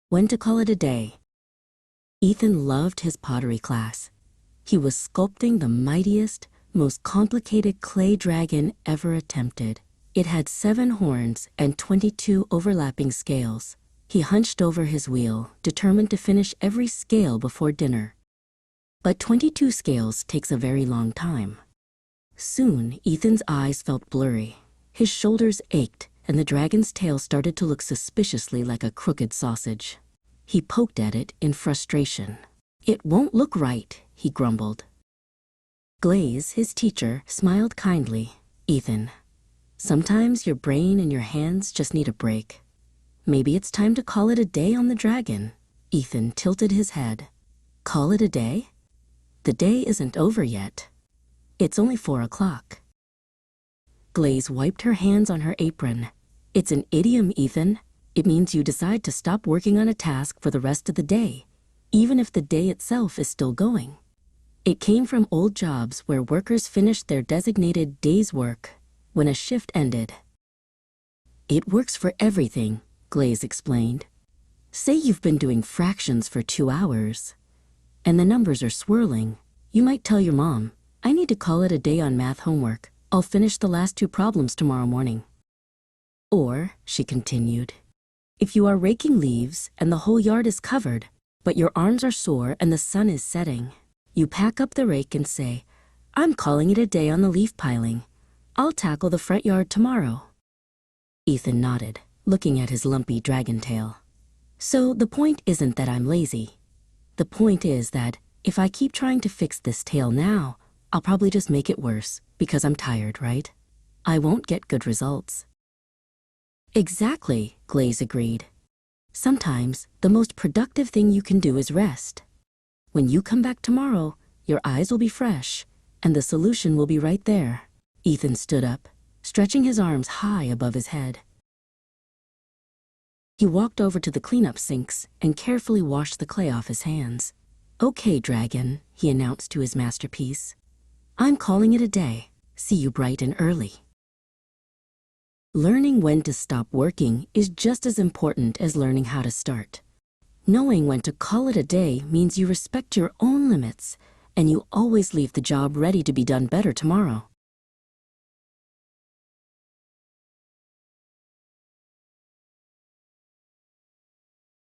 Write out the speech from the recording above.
When to call it a day. Ethan loved his pottery class. He was sculpting the mightiest, most complicated clay dragon ever attempted. It had 7 horns and 22 overlapping scales. He hunched over his wheel, determined to finish every scale before dinner. But 22 scales takes a very long time. Soon, Ethan's eyes felt blurry. His shoulders ached, and the dragon's tail started to look suspiciously like a crooked sausage. He poked at it in frustration. "It won't look right," he grumbled. Glaze, his teacher, smiled kindly. "Ethan, sometimes your brain and your hands just need a break. Maybe it's time to call it a day on the dragon." Ethan tilted his head. "Call it a day? The day isn't over yet. It's only 4 o'clock. Glaze wiped her hands on her apron. "It's an idiom, Ethan. It means you decide to stop working on a task for the rest of the day, even if the day itself is still going. It came from old jobs where workers finished their designated day's work when a shift ended." "It works for everything," Glaze explained. "Say you've been doing fractions for 2 hours, and the numbers are swirling. You might tell your mom, 'I need to call it a day on math homework. I'll finish the last 2 problems tomorrow morning.' Or," she continued, "if you are raking leaves and the whole yard is covered, but your arms are sore and the sun is setting, you pack up the rake and say, 'I'm calling it a day on the leaf piling. I'll tackle the front yard tomorrow.'" Ethan nodded, looking at his lumpy dragon tail. "So the point isn't that I'm lazy. The point is that if I keep trying to fix this tail now, I'll probably just make it worse because I'm tired, right? I won't get good results." "Exactly," Glaze agreed. "Sometimes the most productive thing you can do is rest. When you come back tomorrow, your eyes will be fresh, and the solution will be right there." Ethan stood up, stretching his arms high above his head. He walked over to the cleanup sinks and carefully washed the clay off his hands. "Okay, dragon," he announced to his masterpiece. "I'm calling it a day. See you bright and early." Learning when to stop working is just as important as learning how to start. Knowing when to call it a day means you respect your own limits, and you always leave the job ready to be done better tomorrow.